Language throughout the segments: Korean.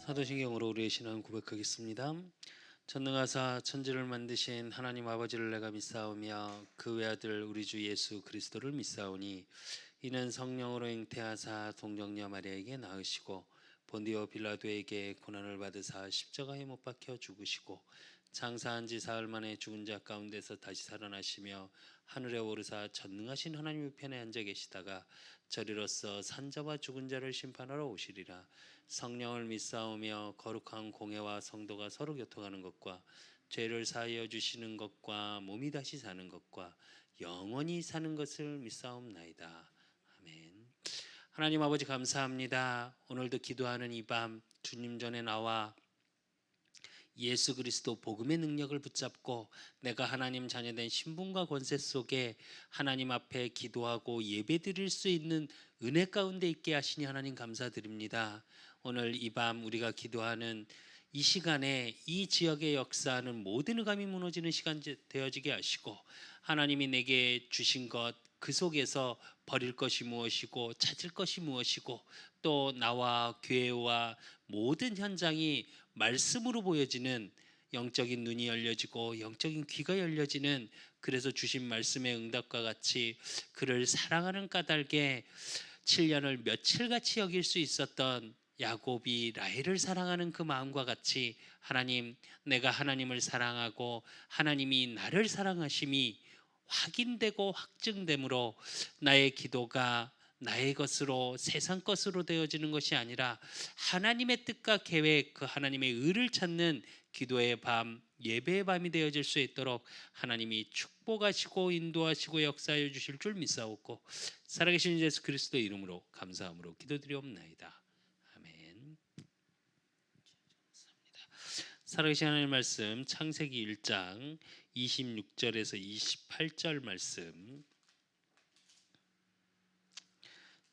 사도신경으로 우리의 신앙 고백하겠습니다. 전능하사 천지를 만드신 하나님 아버지를 내가 믿사오며 그 외아들 우리 주 예수 그리스도를 믿사오니 이는 성령으로 잉태하사 동정녀 마리아에게 낳으시고 본디오 빌라도에게 고난을 받으사 십자가에 못 박혀 죽으시고 장사한 지 사흘 만에 죽은 자 가운데서 다시 살아나시며 하늘에 오르사 전능하신 하나님 우편에 앉아 계시다가 저리로서 산자와 죽은 자를 심판하러 오시리라. 성령을 믿사오며 거룩한 공회와 성도가 서로 교통하는 것과 죄를 사하여 주시는 것과 몸이 다시 사는 것과 영원히 사는 것을 믿사옵나이다. 아멘. 하나님 아버지 감사합니다. 오늘도 기도하는 이 밤 주님 전에 나와 예수 그리스도 복음의 능력을 붙잡고 내가 하나님 자녀된 신분과 권세 속에 하나님 앞에 기도하고 예배드릴 수 있는 은혜 가운데 있게 하시니 하나님 감사드립니다. 오늘 이 밤 우리가 기도하는 이 시간에 이 지역에 역사하는 모든 흑암이 무너지는 시간 되어지게 하시고 하나님이 내게 주신 것 그 속에서 버릴 것이 무엇이고 찾을 것이 무엇이고 또 나와 교회와 모든 현장이 말씀으로 보여지는 영적인 눈이 열려지고 영적인 귀가 열려지는, 그래서 주신 말씀의 응답과 같이 그를 사랑하는 까닭에 7년을 며칠같이 여길 수 있었던 야곱이 라헬을 사랑하는 그 마음과 같이 하나님, 내가 하나님을 사랑하고 하나님이 나를 사랑하심이 확인되고 확증됨으로 나의 기도가 나의 것으로 세상 것으로 되어지는 것이 아니라 하나님의 뜻과 계획, 그 하나님의 의를 찾는 기도의 밤, 예배의 밤이 되어질 수 있도록 하나님이 축복하시고 인도하시고 역사해 주실 줄 믿사옵고 살아계신 예수 그리스도 이름으로 감사함으로 기도드리옵나이다. 아멘. 살아계신 하나님의 말씀 창세기 1장 26절에서 28절 말씀,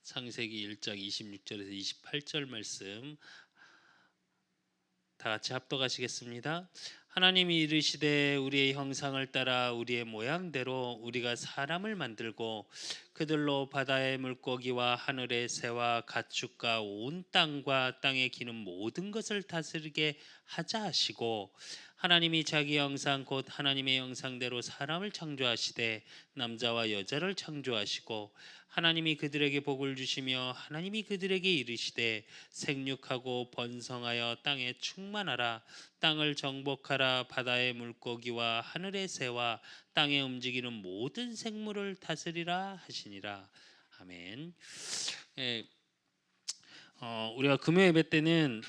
창세기 1장 26절에서 28절 말씀 다 같이 합독하시겠습니다. 하나님이 이르시되 우리의 형상을 따라 우리의 모양대로 우리가 사람을 만들고 그들로 바다의 물고기와 하늘의 새와 가축과 온 땅과 땅에 기는 모든 것을 다스리게 하자 하시고, 하나님이 자기 형상 곧 하나님의 형상대로 사람을 창조하시되 남자와 여자를 창조하시고 하나님이 그들에게 복을 주시며 하나님이 그들에게 이르시되 생육하고 번성하여 땅에 충만하라. 땅을 정복하라. 바다의 물고기와 하늘의 새와 땅에 움직이는 모든 생물을 다스리라 하시니라. 아멘. 우리가 금요 예배 때는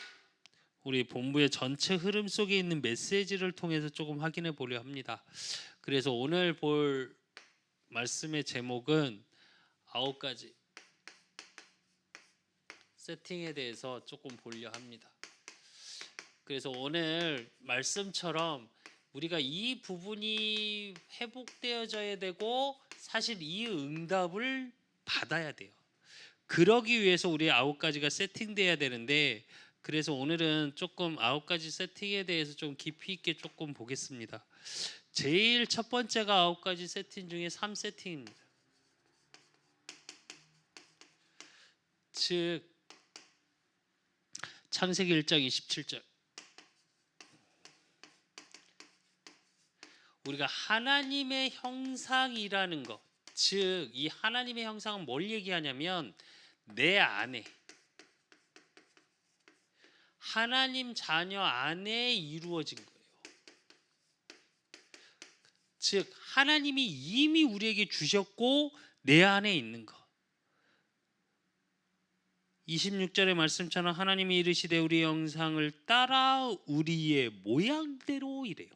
우리 본부의 전체 흐름 속에 있는 메시지를 통해서 조금 확인해 보려 합니다. 그래서 오늘 볼 말씀의 제목은 9가지 세팅에 대해서 조금 보려 합니다. 그래서 오늘 말씀처럼 우리가 이 부분이 회복되어져야 되고 사실 이 응답을 받아야 돼요. 그러기 위해서 우리 9가지가 세팅돼야 되는데, 그래서 오늘은 조금 9가지 세팅에 대해서 좀 깊이 있게 조금 보겠습니다. 제일 첫 번째가 9가지 세팅 중에 3세팅입니다. 즉 창세기 1장 27절, 우리가 하나님의 형상이라는 것, 즉 이 하나님의 형상은 뭘 얘기하냐면 내 안에, 하나님 자녀 안에 이루어진 거예요. 즉 하나님이 이미 우리에게 주셨고 내 안에 있는 것. 26절의 말씀처럼 하나님이 이르시되 우리의 형상을 따라 우리의 모양대로 이래요.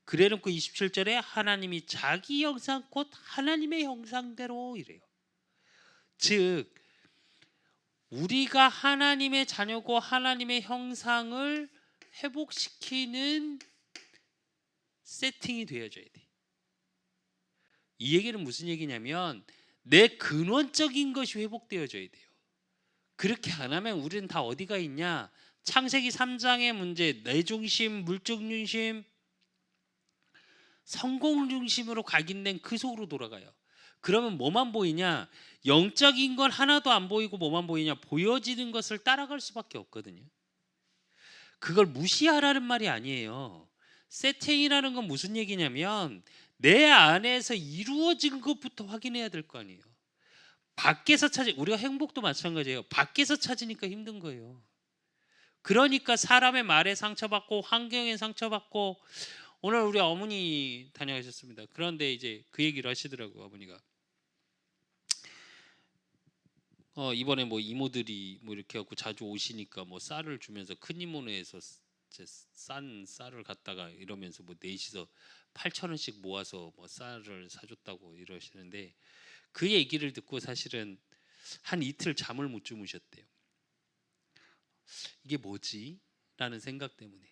그래놓고 27절에 하나님이 자기 형상 곧 하나님의 형상대로 이래요. 즉 우리가 하나님의 자녀고 하나님의 형상을 회복시키는 세팅이 되어져야 돼. 이 얘기는 무슨 얘기냐면 내 근원적인 것이 회복되어져야 돼요. 그렇게 안 하면 우리는 다 어디가 있냐? 창세기 3장의 문제, 내 중심, 물적 중심, 성공 중심으로 각인된 그 속으로 돌아가요. 그러면 뭐만 보이냐? 영적인 건 하나도 안 보이고 뭐만 보이냐? 보여지는 것을 따라갈 수밖에 없거든요. 그걸 무시하라는 말이 아니에요. 세팅이라는 건 무슨 얘기냐면 내 안에서 이루어진 것부터 확인해야 될 거 아니에요. 밖에서 우리가 행복도 마찬가지예요. 밖에서 찾으니까 힘든 거예요. 그러니까 사람의 말에 상처받고 환경에 상처받고, 오늘 우리 어머니 다녀가셨습니다. 그런데 이제 그 얘기를 하시더라고요. 어머니가 이번에 뭐 이모들이 뭐 이렇게 갖고 자주 오시니까 뭐 쌀을 주면서 큰 이모네에서 싼 쌀을 갖다가 이러면서 뭐 넷이서 8,000원씩 모아서 뭐 쌀을 사줬다고 이러시는데, 그 얘기를 듣고 사실은 한 이틀 잠을 못 주무셨대요. 이게 뭐지? 라는 생각 때문에.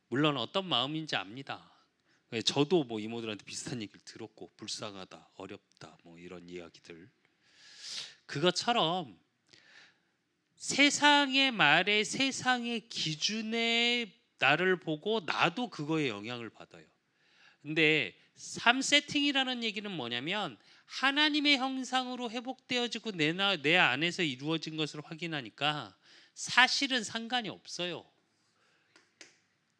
물론 어떤 마음인지 압니다. 저도 뭐 이모들한테 비슷한 얘기를 들었고, 불쌍하다, 어렵다, 뭐 이런 이야기들. 그것처럼 세상의 말에, 세상의 기준에 나를 보고 나도 그거에 영향을 받아요. 근데 삶 세팅이라는 얘기는 뭐냐면 하나님의 형상으로 회복되어지고 내 안에서 이루어진 것을 확인하니까 사실은 상관이 없어요.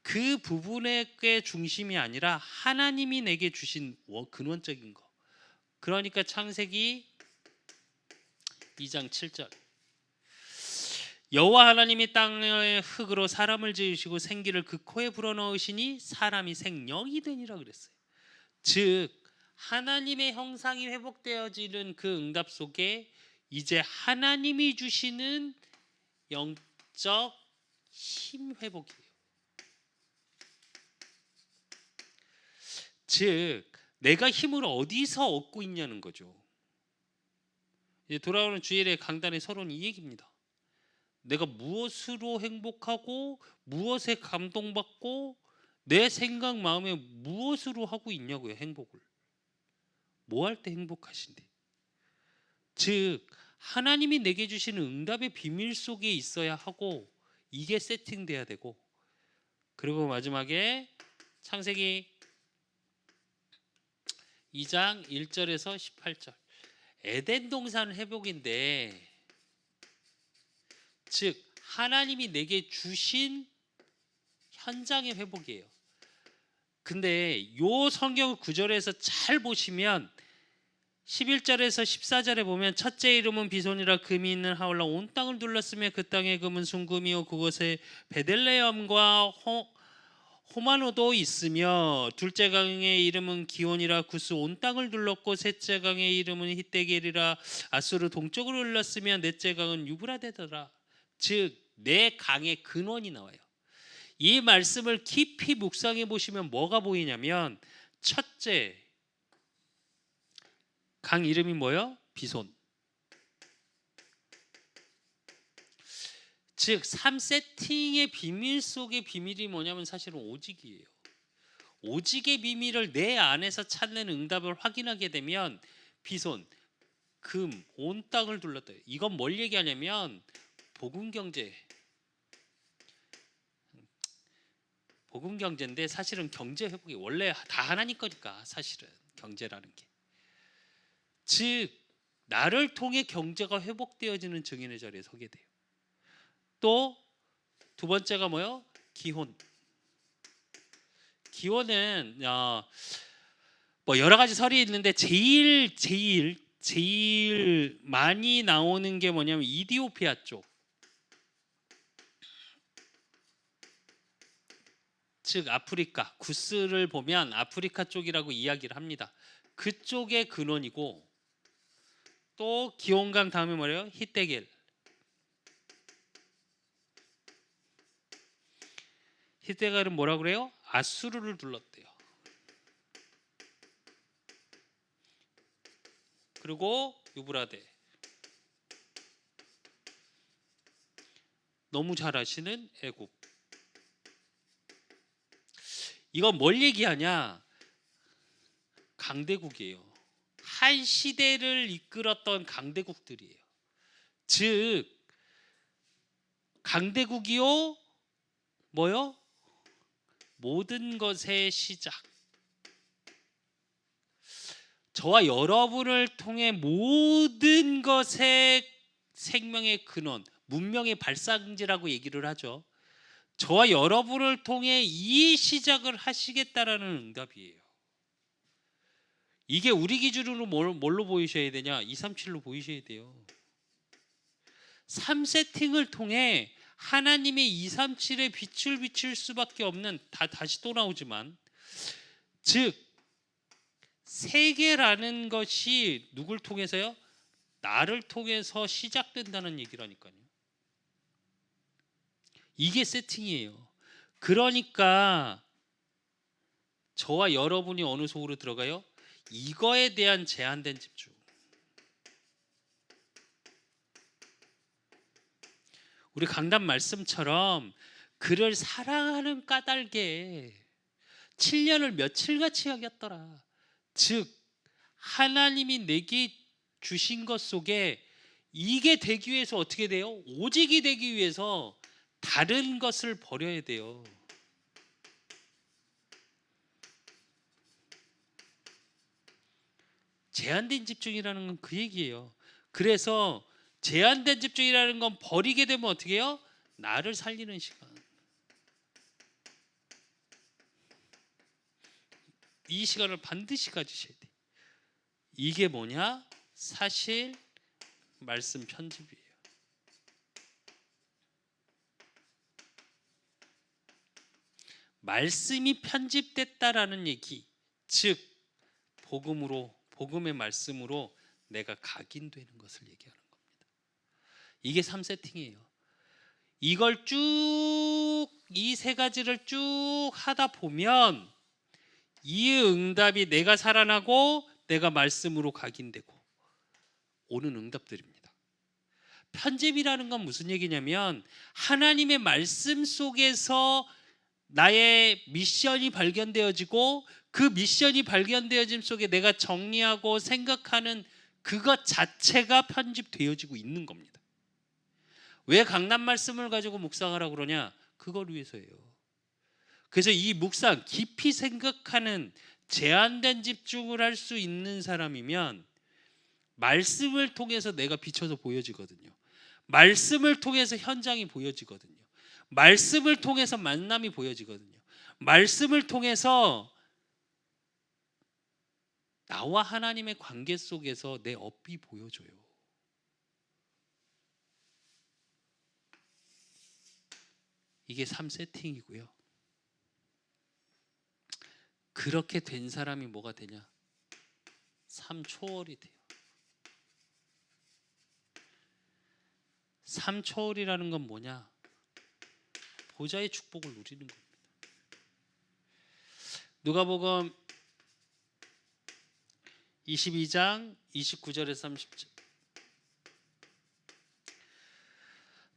그 부분의 중심이 아니라 하나님이 내게 주신 근원적인 거. 그러니까 창세기 2장 7절, 여호와 하나님이 땅의 흙으로 사람을 지으시고 생기를 그 코에 불어넣으시니 사람이 생명이 되니라 그랬어요. 즉 하나님의 형상이 회복되어지는 그 응답 속에 이제 하나님이 주시는 영적 힘 회복이에요. 즉 내가 힘을 어디서 얻고 있냐는 거죠. 이제 돌아오는 주일의 강단의 서론이 이 얘기입니다. 내가 무엇으로 행복하고 무엇에 감동받고 내 생각 마음에 무엇으로 하고 있냐고요. 행복을 뭐 할 때 행복하신데. 즉 하나님이 내게 주시는 응답의 비밀 속에 있어야 하고, 이게 세팅돼야 되고, 그리고 마지막에 창세기 2장 1절에서 18절, 에덴 동산 회복인데, 즉 하나님이 내게 주신 현장의 회복이에요. 근데 요 성경 구절에서 잘 보시면 11절에서 14절에 보면, 첫째 이름은 비손이라 금이 있는 하울라 온 땅을 둘렀으며 그 땅의 금은 순금이요 그곳에 베들레헴과 호마노도 있으며, 둘째 강의 이름은 기온이라 구스 온 땅을 둘렀고, 셋째 강의 이름은 히데겔이라 아수르 동쪽으로 흘렀으며, 넷째 강은 유브라데더라. 즉 네 강의 근원이 나와요. 이 말씀을 깊이 묵상해 보시면 뭐가 보이냐면, 첫째 강 이름이 뭐예요? 비손. 즉 3세팅의 비밀 속의 비밀이 뭐냐면 사실은 오직이에요. 오직의 비밀을 내 안에서 찾는 응답을 확인하게 되면 비손, 금, 온 땅을 둘렀다. 이건 뭘 얘기하냐면 복음경제. 복음경제인데 사실은 경제 회복이 원래 다 하나님 거니까, 사실은 경제라는 게. 즉 나를 통해 경제가 회복되어지는 증인의 자리에 서게 돼요. 또 두 번째가 뭐요? 기혼. 기혼은 뭐 여러 가지 설이 있는데 제일 많이 나오는 게 뭐냐면 이디오피아 쪽. 즉 아프리카, 구스를 보면 아프리카 쪽이라고 이야기를 합니다. 그쪽의 근원이고, 또 기온강 다음에 뭐래요? 히데겔. 히데겔은 뭐라고 그래요? 아수르를 둘렀대요. 그리고 유브라데. 너무 잘 아시는 애굽. 이건 뭘 얘기하냐? 강대국이에요. 한 시대를 이끌었던 강대국들이에요. 즉 강대국이요 뭐요? 모든 것의 시작. 저와 여러분을 통해 모든 것의 생명의 근원, 문명의 발상지라고 얘기를 하죠. 저와 여러분을 통해 이 시작을 하시겠다라는 응답이에요. 이게 우리 기준으로 뭘로 보이셔야 되냐? 237로 보이셔야 돼요. 3세팅을 통해 하나님의 237의 빛을 비칠 수밖에 없는, 다시 또 나오지만, 즉 세계라는 것이 누굴 통해서요? 나를 통해서 시작된다는 얘기라니까요. 이게 세팅이에요. 그러니까 저와 여러분이 어느 속으로 들어가요? 이거에 대한 제한된 집중. 우리 강단 말씀처럼 그를 사랑하는 까닭에 7년을 며칠같이 여겼더라. 즉 하나님이 내게 주신 것 속에 이게 되기 위해서 어떻게 돼요? 오직이 되기 위해서 다른 것을 버려야 돼요. 제한된 집중이라는 건 그 얘기예요. 그래서 제한된 집중이라는 건 버리게 되면 어떻게 해요? 나를 살리는 시간. 이 시간을 반드시 가지셔야 돼. 이게 뭐냐? 사실 말씀 편집이에요. 말씀이 편집됐다라는 얘기, 즉 복음의 말씀으로 내가 각인되는 것을 얘기하는 겁니다. 이게 3세팅이에요. 이걸 쭉 이 세 가지를 쭉 하다 보면 이 응답이 내가 살아나고 내가 말씀으로 각인되고 오는 응답들입니다. 편집이라는 건 무슨 얘기냐면 하나님의 말씀 속에서 나의 미션이 발견되어지고 그 미션이 발견되어짐 속에 내가 정리하고 생각하는 그것 자체가 편집되어지고 있는 겁니다. 왜 강단 말씀을 가지고 묵상하라고 그러냐? 그걸 위해서예요. 그래서 이 묵상 깊이 생각하는 제한된 집중을 할 수 있는 사람이면 말씀을 통해서 내가 비춰서 보여지거든요. 말씀을 통해서 현장이 보여지거든요. 말씀을 통해서 만남이 보여지거든요. 말씀을 통해서 나와 하나님의 관계 속에서 내 업이 보여줘요. 이게 3세팅이고요. 그렇게 된 사람이 뭐가 되냐? 3초월이 돼요. 3초월이라는 건 뭐냐? 보좌의 축복을 누리는 겁니다. 누가복음 22장 29절에서 30절.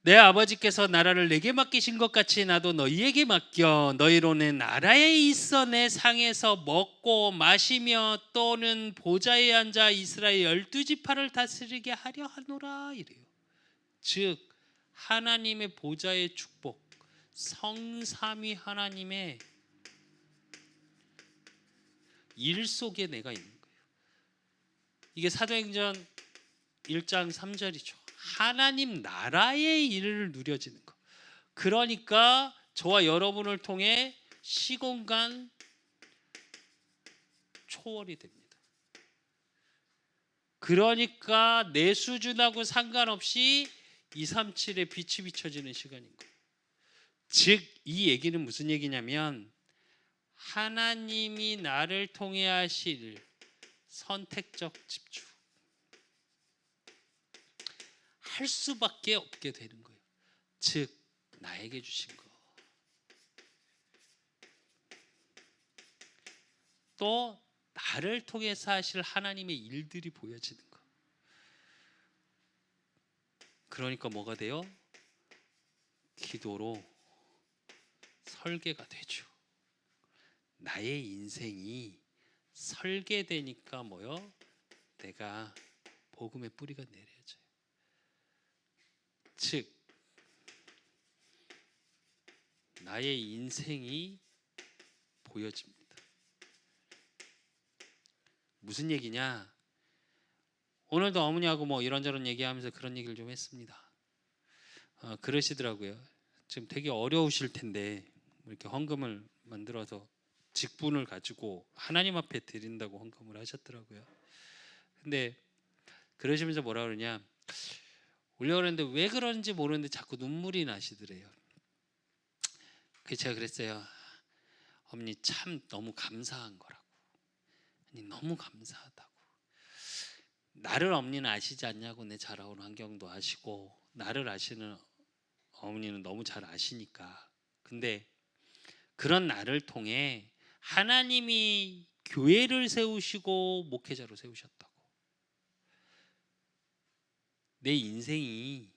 내 아버지께서 나라를 내게 맡기신 것 같이 나도 너희에게 맡겨 너희로 내 나라에 있어 내 상에서 먹고 마시며 또는 보좌에 앉아 이스라엘 12지파를 다스리게 하려 하노라 이래요. 즉 하나님의 보좌의 축복, 성삼위 하나님의 일 속에 내가 있는 거예요. 이게 사도행전 1장 3절이죠. 하나님 나라의 일을 누려지는 거. 그러니까 저와 여러분을 통해 시공간 초월이 됩니다. 그러니까 내 수준하고 상관없이 237의 빛이 비춰지는 시간인 거예요. 즉 이 얘기는 무슨 얘기냐면 하나님이 나를 통해 하실 선택적 집중 할 수밖에 없게 되는 거예요. 즉 나에게 주신 거. 또 나를 통해서 하실 하나님의 일들이 보여지는 거. 그러니까 뭐가 돼요? 기도로 설계가 되죠. 나의 인생이 설계되니까 뭐요? 내가 복음의 뿌리가 내려져요. 즉 나의 인생이 보여집니다. 무슨 얘기냐? 오늘도 어머니하고 뭐 이런저런 얘기하면서 그런 얘기를 좀 했습니다. 그러시더라고요. 지금 되게 어려우실 텐데 이렇게 헌금을 만들어서 직분을 가지고 하나님 앞에 드린다고 헌금을 하셨더라고요. 근데 그러시면서 뭐라 그러냐, 올려 그랬는데 왜 그런지 모르는데 자꾸 눈물이 나시더래요. 그래서 제가 그랬어요. 어머니 참 너무 감사한 거라고. 아니 너무 감사하다고. 나를 어머니는 아시지 않냐고. 내 자라온 환경도 아시고 나를 아시는 어머니는 너무 잘 아시니까. 근데 그런 나를 통해 하나님이 교회를 세우시고 목회자로 세우셨다고. 내 인생이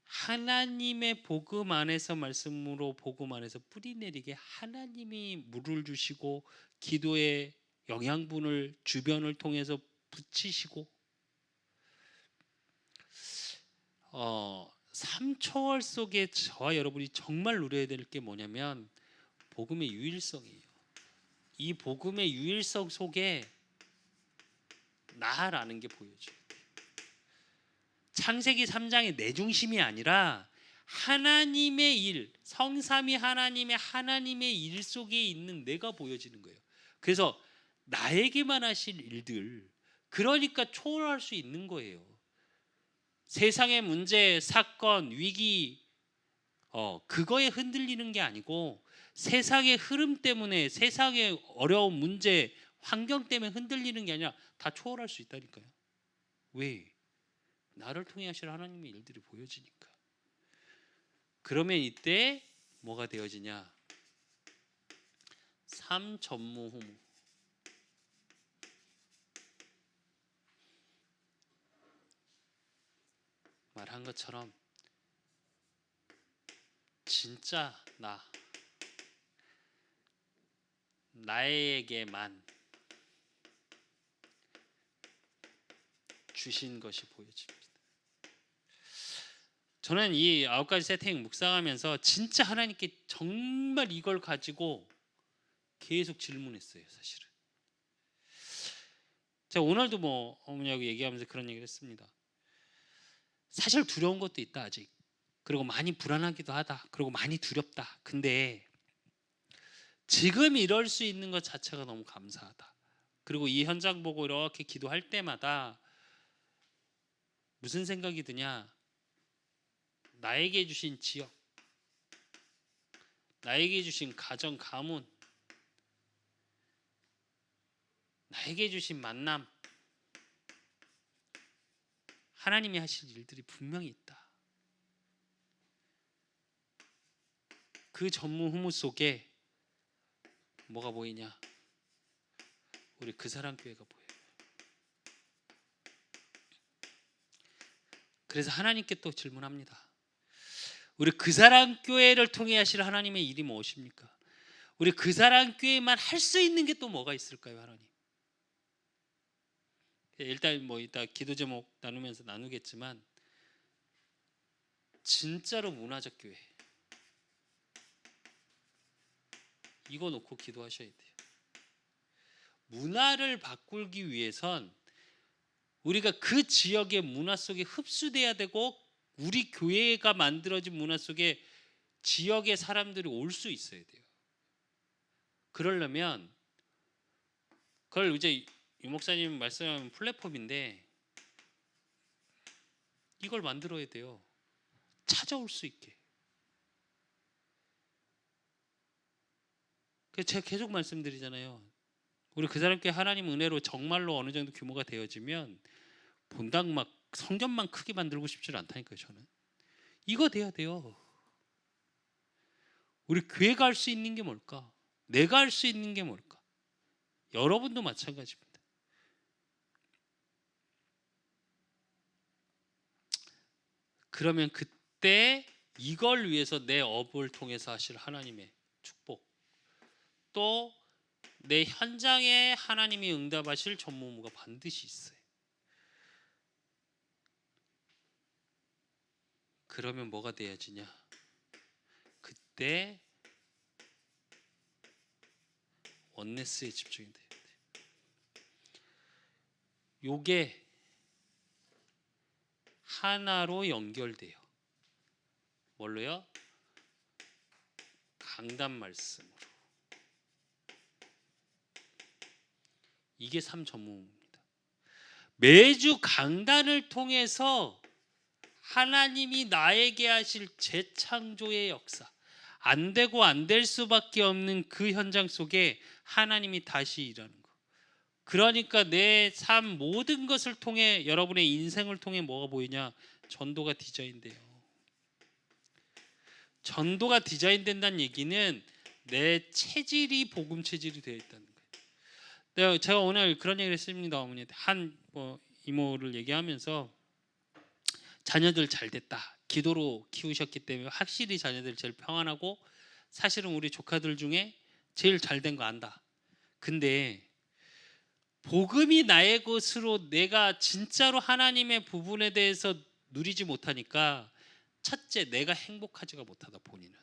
하나님의 복음 안에서, 말씀으로 복음 안에서 뿌리내리게 하나님이 물을 주시고 기도의 영양분을 주변을 통해서 붙이시고, 3초월 속에 저와 여러분이 정말 누려야 될 게 뭐냐면 복음의 유일성이에요. 이 복음의 유일성 속에 나라는 게 보여져요. 창세기 3장의 내 중심이 아니라 하나님의 일, 성삼위 하나님의 일 속에 있는 내가 보여지는 거예요. 그래서 나에게만 하실 일들, 그러니까 초월할 수 있는 거예요. 세상의 문제, 사건, 위기, 그거에 흔들리는 게 아니고 세상의 흐름 때문에, 세상의 어려운 문제, 환경 때문에 흔들리는 게 아니라 다 초월할 수 있다니까요. 왜? 나를 통해 하실 하나님의 일들이 보여지니까. 그러면 이때 뭐가 되어지냐? 삶 전무후무. 말한 것처럼 진짜 나에게만 주신 것이 보여집니다. 저는 이 9가지 세팅 묵상하면서 진짜 하나님께 정말 이걸 가지고 계속 질문했어요. 사실은 제가 오늘도 뭐 어머니하고 얘기하면서 그런 얘기를 했습니다. 사실 두려운 것도 있다 아직. 그리고 많이 불안하기도 하다. 그리고 많이 두렵다. 근데 지금 이럴 수 있는 것 자체가 너무 감사하다. 그리고 이 현장 보고 이렇게 기도할 때마다 무슨 생각이 드냐? 나에게 주신 지역, 나에게 주신 가정, 가문, 나에게 주신 만남, 하나님이 하실 일들이 분명히 있다. 그 전무후무 속에 뭐가 보이냐? 우리 그 사랑 교회가 보여요. 그래서 하나님께 또 질문합니다. 우리 그 사랑 교회를 통해 하실 하나님의 일이 무엇입니까? 우리 그 사랑 교회만 할 수 있는 게 또 뭐가 있을까요, 하나님? 일단 뭐 이따 기도 제목 나누면서 나누겠지만 진짜로 문화적 교회, 이거 놓고 기도하셔야 돼요. 문화를 바꾸기 위해선 우리가 그 지역의 문화 속에 흡수돼야 되고, 우리 교회가 만들어진 문화 속에 지역의 사람들이 올 수 있어야 돼요. 그러려면 그걸 이제 유 목사님 말씀하는 플랫폼인데 이걸 만들어야 돼요. 찾아올 수 있게. 그래서 제가 계속 말씀드리잖아요. 우리 그 사람께 하나님 은혜로 정말로 어느 정도 규모가 되어지면 본당 막 성전만 크게 만들고 싶지 않다니까요. 저는 이거 돼야 돼요. 우리 교회가 할 수 있는 게 뭘까? 내가 할 수 있는 게 뭘까? 여러분도 마찬가지입니다. 그러면 그때 이걸 위해서 내 업을 통해서 하실 하나님의 축복, 또 내 현장에 하나님이 응답하실 전무후무가 반드시 있어요. 그러면 뭐가 돼야지냐? 그때 원네스에 집중이 돼야 돼요. 요게 하나로 연결돼요. 뭘로요? 강단 말씀으로. 이게 삶 전무입니다. 매주 강단을 통해서 하나님이 나에게 하실 재창조의 역사, 안 되고 안 될 수밖에 없는 그 현장 속에 하나님이 다시 일하는 거. 그러니까 내 삶 모든 것을 통해, 여러분의 인생을 통해 뭐가 보이냐? 전도가 디자인돼요. 전도가 디자인된다는 얘기는 내 체질이 복음 체질이 되어 있다는 거예요. 제가 오늘 그런 얘기를 했습니다. 어머니한테 한 이모를 얘기하면서 자녀들 잘 됐다, 기도로 키우셨기 때문에 확실히 자녀들 제일 평안하고, 사실은 우리 조카들 중에 제일 잘 된 거 안다. 근데 복음이 나의 것으로 내가 진짜로 하나님의 부분에 대해서 누리지 못하니까, 첫째, 내가 행복하지가 못하다, 본인은.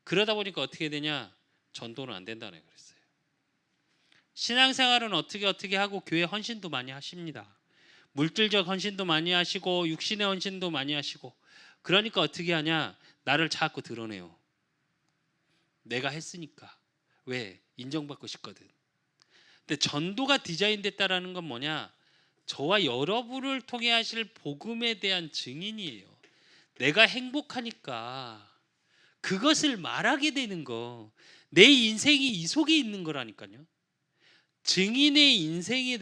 그러다 보니까 어떻게 되냐? 전도는 안 된다는 그랬어요. 신앙생활은 어떻게 하고 교회 헌신도 많이 하십니다. 물질적 헌신도 많이 하시고 육신의 헌신도 많이 하시고. 그러니까 어떻게 하냐? 나를 자꾸 드러내요. 내가 했으니까. 왜? 인정받고 싶거든. 근데 전도가 디자인됐다라는 건 뭐냐? 저와 여러분을 통해 하실 복음에 대한 증인이에요. 내가 행복하니까 그것을 말하게 되는 거. 내 인생이 이 속에 있는 거라니까요. 증인의 인생이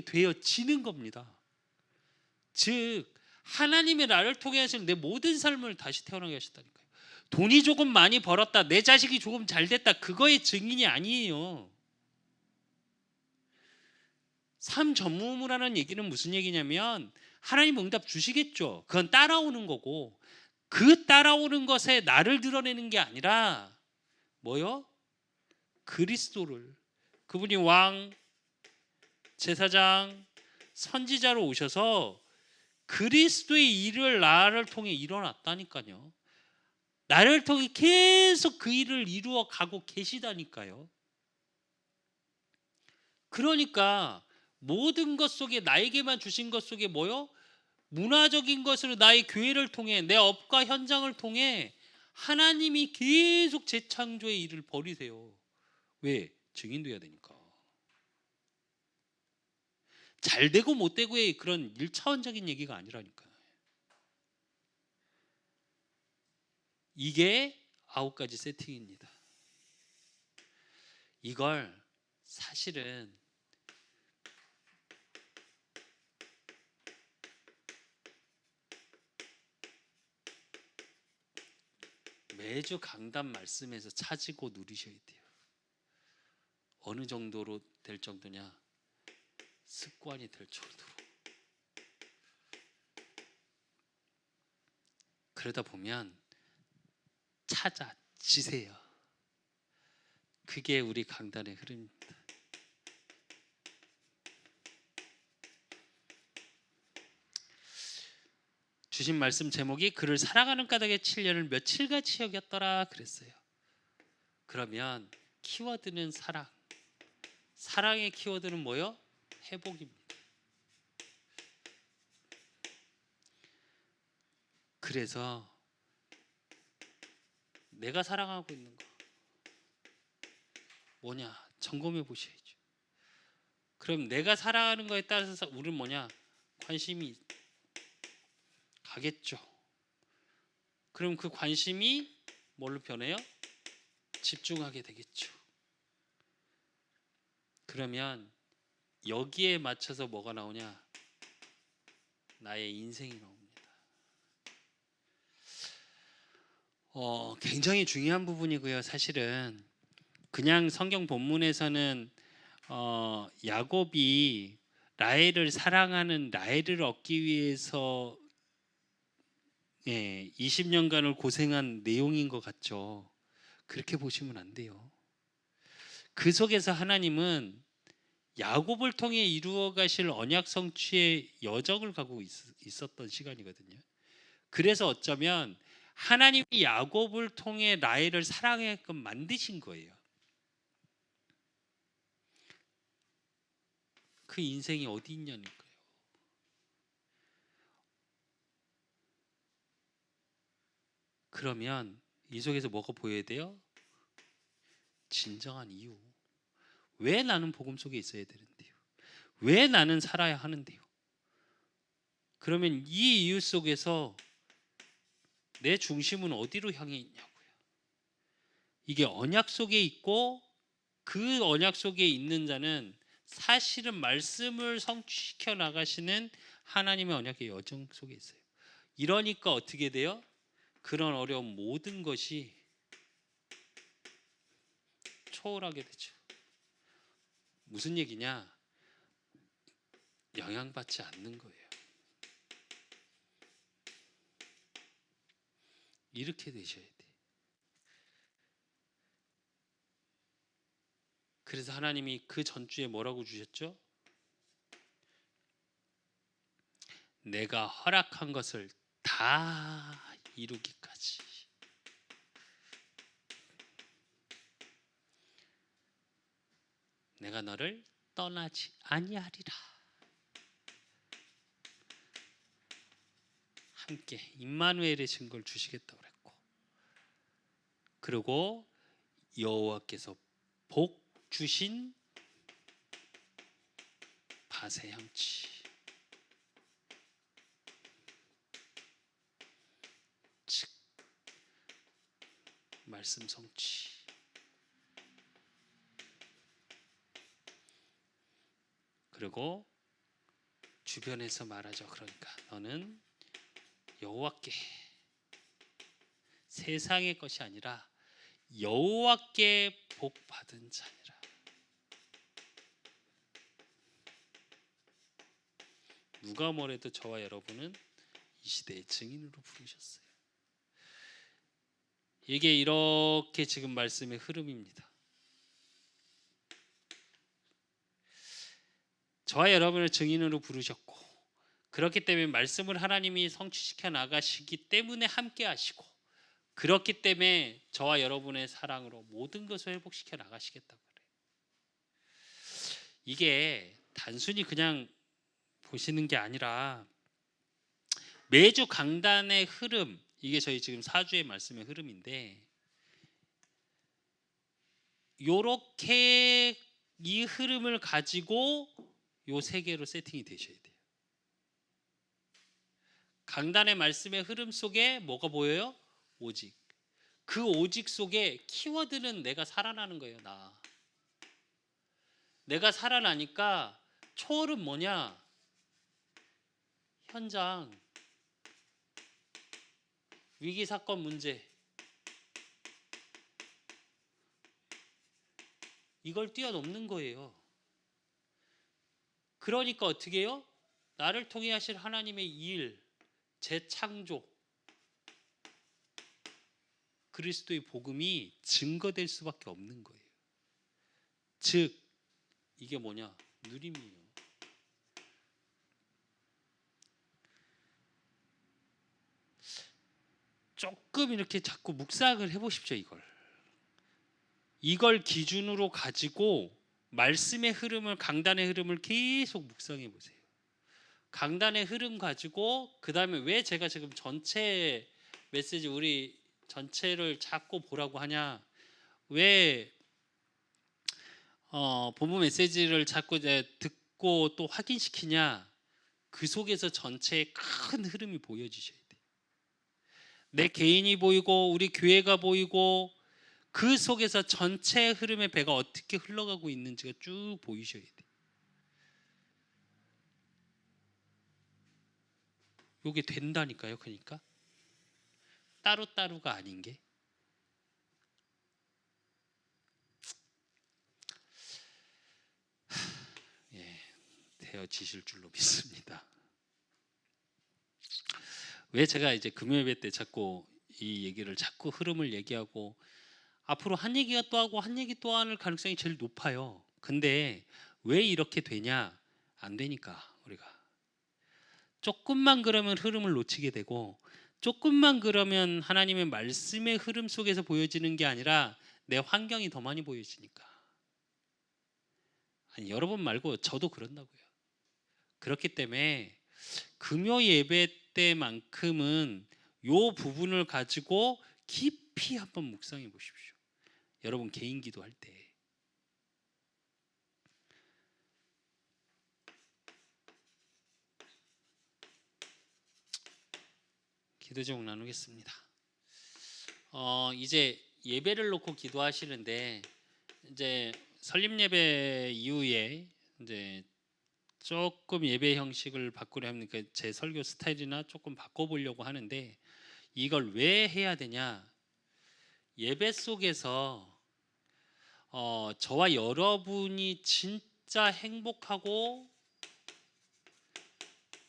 되어지는 겁니다. 즉 하나님의 나를 통해 하시는 내 모든 삶을 다시 태어나게 하셨다니까요. 돈이 조금 많이 벌었다, 내 자식이 조금 잘 됐다, 그거의 증인이 아니에요. 삶 전무후무라는 얘기는 무슨 얘기냐면, 하나님 응답 주시겠죠. 그건 따라오는 거고, 그 따라오는 것에 나를 드러내는 게 아니라 뭐요? 그리스도를, 그분이 왕, 제사장, 선지자로 오셔서 그리스도의 일을 나를 통해 일어났다니까요. 나를 통해 계속 그 일을 이루어 가고 계시다니까요. 그러니까 모든 것 속에, 나에게만 주신 것 속에 뭐요? 문화적인 것으로 나의 교회를 통해, 내 업과 현장을 통해 하나님이 계속 재창조의 일을 벌이세요. 왜? 증인돼야 되니까. 잘 되고 못 되고의 그런 1차원적인 얘기가 아니라니까요. 이게 9가지 세팅입니다. 이걸 사실은 매주 강단 말씀에서 찾고 누리셔야 돼요. 어느 정도로 될 정도냐? 습관이 될 정도로. 그러다 보면 찾아지세요. 그게 우리 강단의 흐름입니다. 주신 말씀 제목이 그를 사랑하는 까닭에 7년을 며칠같이 여겼더라 그랬어요. 그러면 키워드는 사랑. 사랑의 키워드는 뭐요? 회복입니다. 그래서 내가 사랑하고 있는 거 뭐냐? 점검해 보셔야죠. 그럼 내가 사랑하는 거에 따라서 우리는 뭐냐? 관심이 가겠죠. 그럼 그 관심이 뭘로 변해요? 집중하게 되겠죠. 그러면 여기에 맞춰서 뭐가 나오냐? 나의 인생이 나옵니다. 굉장히 중요한 부분이고요. 사실은 그냥 성경 본문에서는 야곱이 라헬을 사랑하는 라헬을 얻기 위해서 20년간을 고생한 내용인 것 같죠. 그렇게 보시면 안 돼요. 그 속에서 하나님은 야곱을 통해 이루어 가실 언약 성취의 여정을 가고 있었던 시간이거든요. 그래서 어쩌면 하나님이 야곱을 통해 라헬을 사랑하게끔 만드신 거예요. 그 인생이 어디 있냐니까요. 그러면 이 속에서 뭐가 보여야 돼요? 진정한 이유. 왜 나는 복음 속에 있어야 되는데요? 왜 나는 살아야 하는데요? 그러면 이 이유 속에서 내 중심은 어디로 향해 있냐고요. 이게 언약 속에 있고 그 언약 속에 있는 자는 사실은 말씀을 성취시켜 나가시는 하나님의 언약의 여정 속에 있어요. 이러니까 어떻게 돼요? 그런 어려운 모든 것이 초월하게 되죠. 무슨 얘기냐? 영향받지 않는 거예요. 이렇게 되셔야 돼. 그래서 하나님이 그 전주에 뭐라고 주셨죠? 내가 허락한 것을 다 이루기까지. 내가 너를 떠나지 아니하리라. 함께 임마누엘의 증거를 주시겠다고 그랬고, 그리고 여호와께서 복 주신 밭의 향치, 즉 말씀 성취. 그리고 주변에서 말하죠. 그러니까 너는 여호와께, 세상의 것이 아니라 여호와께 복 받은 자니라. 누가 뭐래도 저와 여러분은 이 시대의 증인으로 부르셨어요. 이게 이렇게 지금 말씀의 흐름입니다. 저와 여러분을 증인으로 부르셨고, 그렇기 때문에 말씀을 하나님이 성취시켜 나가시기 때문에 함께 하시고, 그렇기 때문에 저와 여러분의 사랑으로 모든 것을 회복시켜 나가시겠다고 그래요. 이게 단순히 그냥 보시는 게 아니라 매주 강단의 흐름, 이게 저희 지금 4주의 말씀의 흐름인데, 요렇게 이 흐름을 가지고 요 세 개로 세팅이 되셔야 돼요. 강단의 말씀의 흐름 속에 뭐가 보여요? 오직. 그 오직 속에 키워드는 내가 살아나는 거예요. 내가 살아나니까 초월은 뭐냐? 현장, 위기 사건 문제, 이걸 뛰어넘는 거예요. 그러니까 어떻게 해요? 나를 통해 하실 하나님의 일, 재창조, 그리스도의 복음이 증거될 수밖에 없는 거예요. 즉 이게 뭐냐? 누림이에요. 조금 이렇게 자꾸 묵상을 해보십시오. 이걸 기준으로 가지고 말씀의 흐름을, 강단의 흐름을 계속 묵상해 보세요. 강단의 흐름 가지고 그 다음에 왜 제가 지금 전체 메시지, 우리 전체를 자꾸 보라고 하냐, 왜 본문 메시지를 자꾸 이제 듣고 또 확인시키냐, 그 속에서 전체의 큰 흐름이 보여지셔야 돼요. 내 개인이 보이고 우리 교회가 보이고 그 속에서 전체 흐름의 배가 어떻게 흘러가고 있는지가 쭉 보이셔야 돼요. 이게 된다니까요. 그러니까 따로따로가 아닌 게. 예, 되어지실 줄로 믿습니다. 왜 제가 이제 금요일 때 자꾸 이 얘기를, 자꾸 흐름을 얘기하고, 앞으로 한 얘기가 또 하고 한 얘기 또 할 가능성이 제일 높아요. 근데 왜 이렇게 되냐? 안 되니까. 우리가 조금만 그러면 흐름을 놓치게 되고, 조금만 그러면 하나님의 말씀의 흐름 속에서 보여지는 게 아니라 내 환경이 더 많이 보여지니까. 아니, 여러분 말고 저도 그런다고요. 그렇기 때문에 금요 예배 때만큼은 요 부분을 가지고 깊이 한번 묵상해 보십시오. 여러분 개인 기도할 때. 기도 제목 나누겠습니다. 이제 예배를 놓고 기도하시는데 이제 설립 예배 이후에 이제 조금 예배 형식을 바꾸려 합니까? 제 설교 스타일이나 조금 바꿔보려고 하는데 이걸 왜 해야 되냐? 예배 속에서 저와 여러분이 진짜 행복하고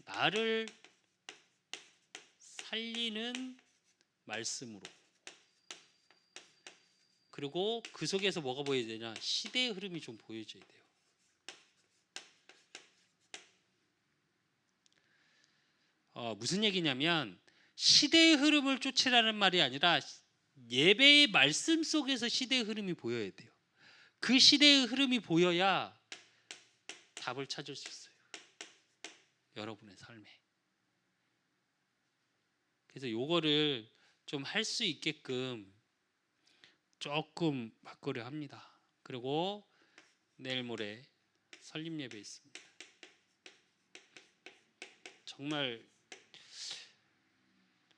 나를 살리는 말씀으로, 그리고 그 속에서 뭐가 보여야 되냐? 시대의 흐름이 좀 보여줘야 돼요. 무슨 얘기냐면 시대의 흐름을 쫓으라는 말이 아니라 예배의 말씀 속에서 시대의 흐름이 보여야 돼요. 그 시대의 흐름이 보여야 답을 찾을 수 있어요. 여러분의 삶에. 그래서 요거를 좀 할 수 있게끔 조금 바꾸려 합니다. 그리고 내일 모레 설립 예배 있습니다. 정말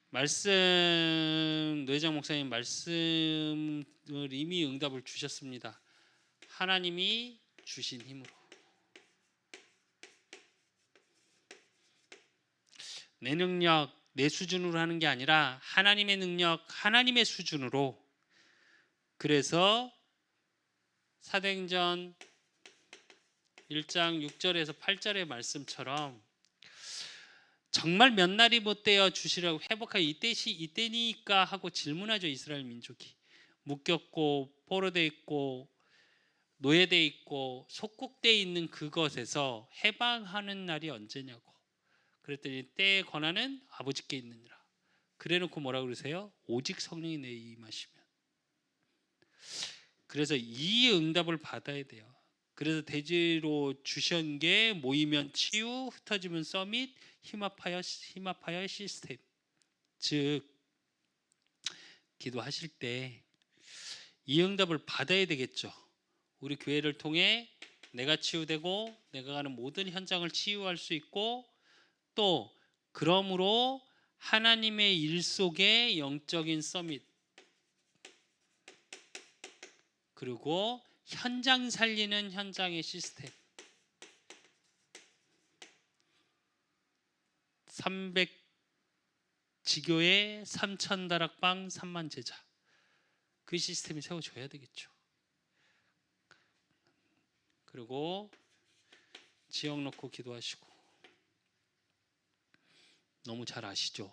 말씀, 노회장 목사님 말씀을 이미 응답을 주셨습니다. 하나님이 주신 힘으로. 내 능력, 내 수준으로 하는 게 아니라 하나님의 능력, 하나님의 수준으로. 그래서 사도행전 1장 6절에서 8절의 말씀처럼 정말 몇 날이 못 되어 주시라고 회복하여 이때니까 하고 질문하죠. 이스라엘 민족이 묶였고 포로돼 있고 노예돼 있고 속국돼 있는 그것에서 해방하는 날이 언제냐고. 그랬더니 때의 권한은 아버지께 있느니라. 그래놓고 뭐라고 그러세요? 오직 성령이 내게 임하시면. 그래서 이 응답을 받아야 돼요. 그래서 대지로 주신 게 모이면 치유, 흩어지면 서밋, 힘합하여 시스템. 즉 기도하실 때 이 응답을 받아야 되겠죠. 우리 교회를 통해 내가 치유되고 내가 가는 모든 현장을 치유할 수 있고, 또 그러므로 하나님의 일 속에 영적인 서밋, 그리고 현장 살리는 현장의 시스템. 300 지교회 3,000 다락방 3만 제자. 그 시스템이 세워져야 되겠죠. 그리고 지역 놓고 기도하시고, 너무 잘 아시죠?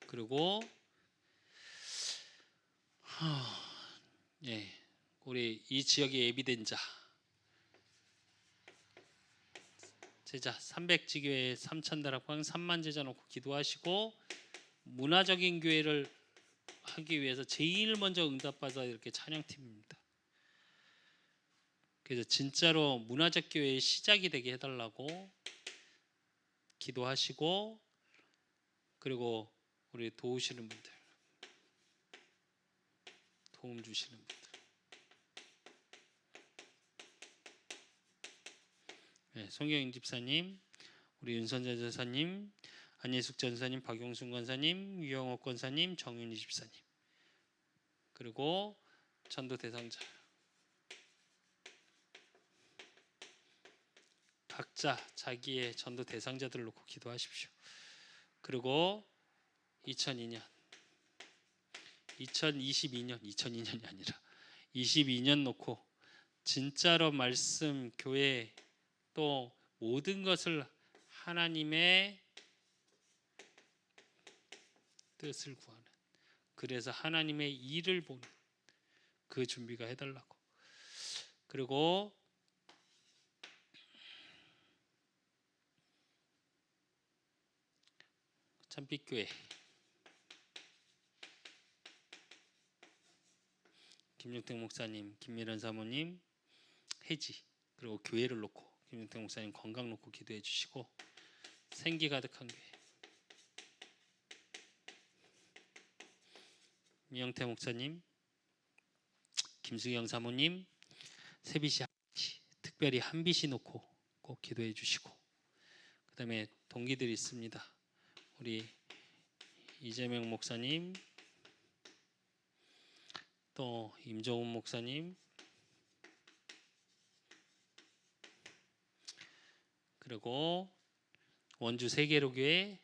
그리고 우리 이 지역에 예비된 제자 300지교회 3,000 다락방 3만 제자 놓고 기도하시고, 문화적인 교회를 하기 위해서 제일 먼저 응답받아 이렇게 찬양팀입니다. 그래서 진짜로 문화적 교회의 시작이 되게 해달라고 기도하시고, 그리고 우리 도우시는 분들, 도움 주시는 분들, 송경인 집사님, 우리 윤선재 전사님, 안예숙 전사님, 박용순 권사님, 유영옥 권사님, 정윤희 집사님, 그리고 전도 대상자 각자 자기의 전도 대상자들을 놓고 기도하십시오. 그리고 2022년 2022년이 아니라 22년 놓고 진짜로 말씀, 교회, 또 모든 것을 하나님의 뜻을 구하는, 그래서 하나님의 일을 보는 그 준비가 해달라고. 그리고 참빛교회 김용택 목사님, 김미란 사모님 해지, 그리고 교회를 놓고 김용택 목사님 건강 놓고 기도해 주시고, 생기 가득한 교회, 미영태 목사님, 김수경 사모님, 세비씨 특별히 한비씨 놓고 꼭 기도해 주시고, 그 다음에 동기들이 있습니다. 우리 이재명 목사님, 또 임종훈 목사님, 그리고 원주 세계로교회,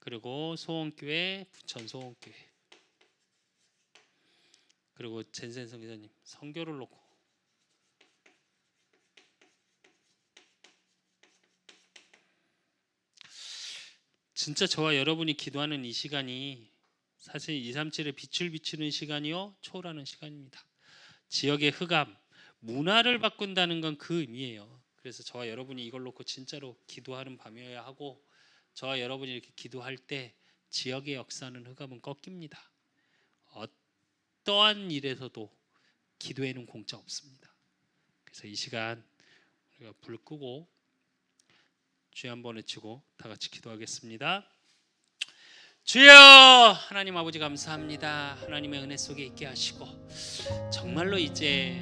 그리고 소원교회, 부천 소원교회, 그리고 젠센 선교사님 선교를 놓고, 진짜 저와 여러분이 기도하는 이 시간이 사실 237의 빛을 비추는 시간이요 초월하는 시간입니다. 지역의 흑암, 문화를 바꾼다는 건 그 의미예요. 그래서 저와 여러분이 이걸 놓고 진짜로 기도하는 밤이어야 하고, 저와 여러분이 이렇게 기도할 때 지역의 역사는 흑암은 꺾입니다. 어떠한 일에서도 기도에는 공짜 없습니다. 그래서 이 시간 우리가 불 끄고 주여 한번 외치고 다 같이 기도하겠습니다. 주여, 하나님 아버지 감사합니다. 하나님의 은혜 속에 있게 하시고, 정말로 이제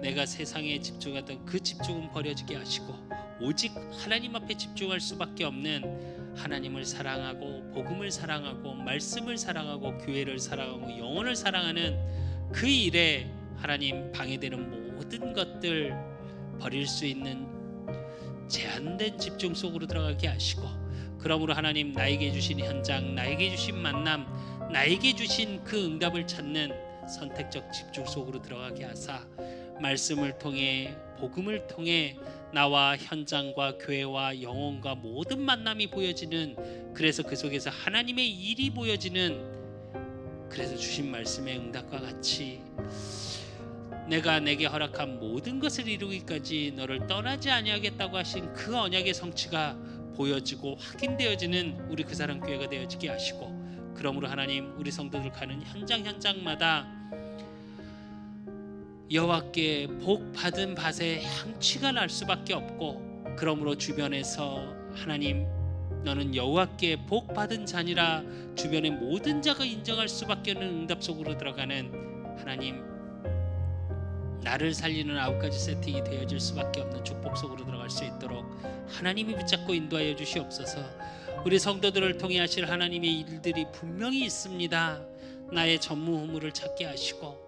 내가 세상에 집중하던 그 집중은 버려지게 하시고, 오직 하나님 앞에 집중할 수밖에 없는 하나님을 사랑하고 복음을 사랑하고 말씀을 사랑하고 교회를 사랑하고 영혼을 사랑하는 그 일에 하나님 방해되는 모든 것들 버릴 수 있는 제한된 집중 속으로 들어가게 하시고, 그러므로 하나님 나에게 주신 현장, 나에게 주신 만남, 나에게 주신 그 응답을 찾는 선택적 집중 속으로 들어가게 하사, 말씀을 통해 복음을 통해 나와 현장과 교회와 영혼과 모든 만남이 보여지는, 그래서 그 속에서 하나님의 일이 보여지는, 그래서 주신 말씀의 응답과 같이 내가 내게 허락한 모든 것을 이루기까지 너를 떠나지 아니하겠다고 하신 그 언약의 성취가 보여지고 확인되어지는 우리 그 사람 교회가 되어지게 하시고, 그러므로 하나님 우리 성도들 가는 현장마다 여호와께 복 받은 밭에 향취가 날 수밖에 없고, 그러므로 주변에서 하나님 너는 여호와께 복 받은 자니라 주변의 모든 자가 인정할 수밖에 없는 응답 속으로 들어가는, 하나님 나를 살리는 9가지 세팅이 되어질 수밖에 없는 축복 속으로 들어갈 수 있도록 하나님이 붙잡고 인도하여 주시옵소서. 우리 성도들을 통해 하실 하나님의 일들이 분명히 있습니다. 나의 전무후무를 찾게 하시고,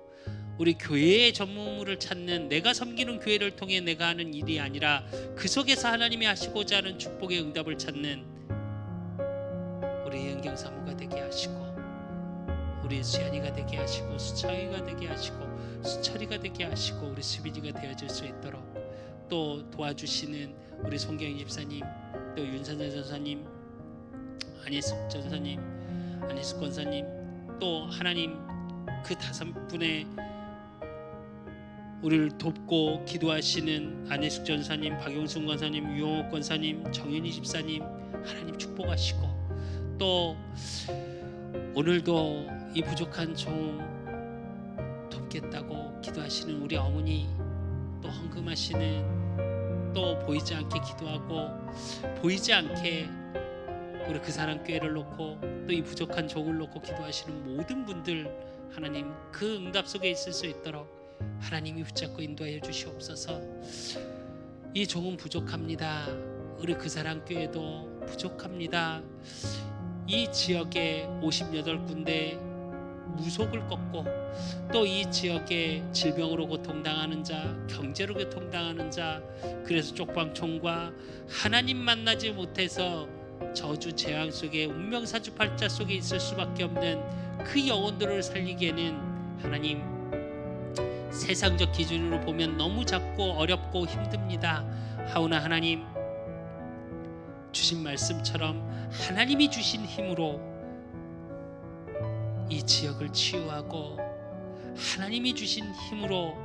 우리 교회의 전무후무를 찾는, 내가 섬기는 교회를 통해 내가 하는 일이 아니라 그 속에서 하나님이 하시고자 하는 축복의 응답을 찾는 우리 은경 사모가 되게 하시고, 우리 수연이가 되게 하시고, 수창이가 되게 하시고, 수철이가 되게 하시고, 우리 수빈이가 되어질 수 있도록, 또 도와주시는 우리 송경희 집사님, 또 윤선재 전사님, 안희숙 전사님, 안희숙 권사님, 또 하나님 그 5분의 우리를 돕고 기도하시는 안희숙 전사님, 박용순 권사님, 유영옥 권사님, 정윤희 집사님, 하나님 축복하시고, 또 오늘도 이 부족한 종 돕겠다고 기도하시는 우리 어머니, 또 헌금하시는, 또 보이지 않게 기도하고 보이지 않게 우리 그 사람 교회를 놓고 또 이 부족한 종을 놓고 기도하시는 모든 분들, 하나님 그 응답 속에 있을 수 있도록 하나님이 붙잡고 인도하여 주시옵소서. 이 종은 부족합니다. 우리 그 사람 교회도 부족합니다. 이 지역에 58군데 무속을 꺾고, 또 이 지역에 질병으로 고통당하는 자, 경제로 고통당하는 자, 그래서 쪽방촌과 하나님 만나지 못해서 저주 재앙 속에 운명사주팔자 속에 있을 수밖에 없는 그 영혼들을 살리기에는 하나님 세상적 기준으로 보면 너무 작고 어렵고 힘듭니다. 하오나 하나님 주신 말씀처럼 하나님이 주신 힘으로 이 지역을 치유하고, 하나님이 주신 힘으로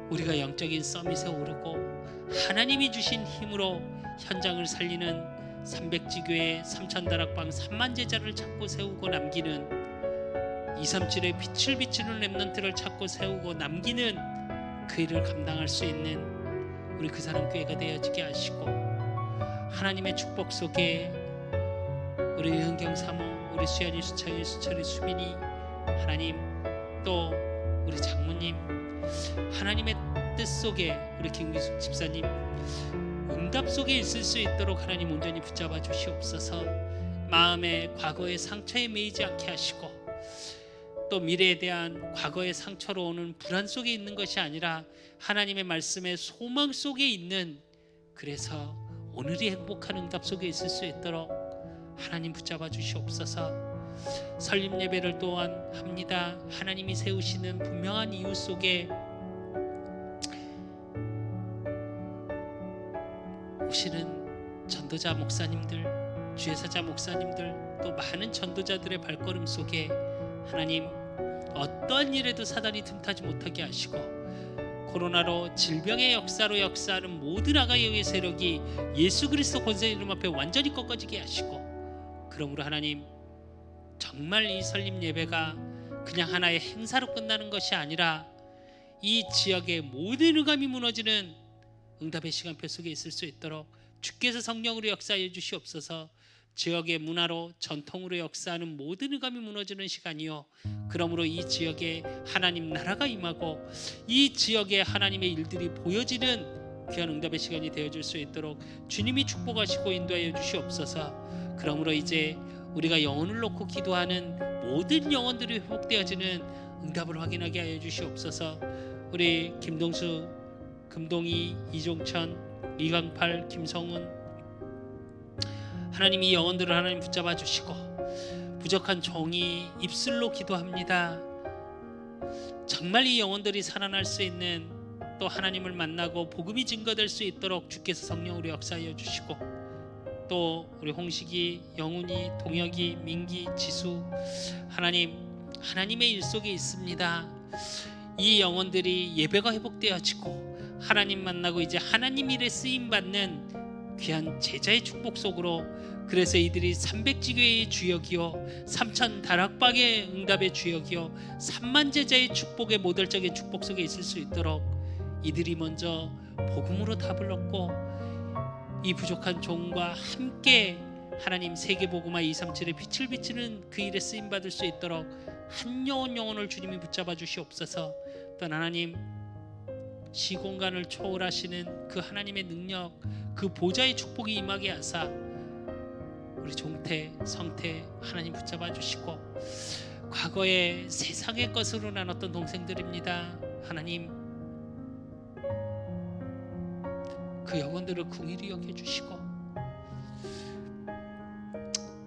우리가 영적인 서밋에 오르고, 하나님이 주신 힘으로 현장을 살리는 300지교회 3000다락방 3만 제자를 찾고 세우고 남기는, 237의 빛을 비추는 렘넌트를 찾고 세우고 남기는 그 일을 감당할 수 있는 우리 그 사람 교회가 되어지게 하시고, 하나님의 축복 속에 우리 은경 사모, 우리 수연이, 수창이, 수철이, 수빈이, 하나님 또 우리 장모님, 하나님의 뜻 속에 우리 김기숙 집사님 응답 속에 있을 수 있도록 하나님 온전히 붙잡아 주시옵소서. 마음의 과거의 상처에 매이지 않게 하시고 또 미래에 대한 과거의 상처로 오는 불안 속에 있는 것이 아니라 하나님의 말씀의 소망 속에 있는, 그래서 오늘이 행복한 응답 속에 있을 수 있도록 하나님 붙잡아 주시옵소서. 설립 예배를 또한 합니다. 하나님이 세우시는 분명한 이유 속에 오시는 전도자 목사님들, 주예사자 목사님들, 또 많은 전도자들의 발걸음 속에 하나님 어떠한 일에도 사단이 틈타지 못하게 하시고, 코로나로 질병의 역사로 역사하는 모든 아가의 영의 세력이 예수 그리스도 권세 이름 앞에 완전히 꺾어지게 하시고, 그러므로 하나님 정말 이 설립 예배가 그냥 하나의 행사로 끝나는 것이 아니라 이 지역의 모든 응감이 무너지는 응답의 시간표 속에 있을 수 있도록 주께서 성령으로 역사해 주시옵소서. 지역의 문화로 전통으로 역사하는 모든 응감이 무너지는 시간이요, 그러므로 이 지역에 하나님 나라가 임하고 이 지역에 하나님의 일들이 보여지는 귀한 응답의 시간이 되어줄 수 있도록 주님이 축복하시고 인도하여 주시옵소서. 그러므로 이제 우리가 영혼을 놓고 기도하는 모든 영혼들이 회복되어지는 응답을 확인하게 하여 주시옵소서. 우리 김동수, 금동이, 이종천, 이강팔, 김성훈, 하나님 이 영혼들을 하나님 붙잡아 주시고, 부족한 종이 입술로 기도합니다. 정말 이 영혼들이 살아날 수 있는, 또 하나님을 만나고 복음이 증거될 수 있도록 주께서 성령으로 역사하여 주시고, 또 우리 홍식이, 영훈이, 동혁이, 민기, 지수, 하나님 하나님의 일 속에 있습니다. 이 영혼들이 예배가 회복되어지고 하나님 만나고 이제 하나님 일에 쓰임받는 귀한 제자의 축복 속으로, 그래서 이들이 300지교의 주역이요 3천 다락방의 응답의 주역이요 3만 제자의 축복의 모델적인 축복 속에 있을 수 있도록 이들이 먼저 복음으로 답을 얻고 이 부족한 종과 함께 하나님 세계복음화 237의 빛을 비치는 그 일에 쓰임받을 수 있도록 한 영혼을 주님이 붙잡아 주시옵소서. 또 하나님 시공간을 초월하시는 그 하나님의 능력, 그 보좌의 축복이 임하게 하사 우리 종태, 성태 하나님 붙잡아 주시고, 과거에 세상의 것으로 나눴던 동생들입니다. 하나님 그 영혼들을 긍휼히 여겨주시고,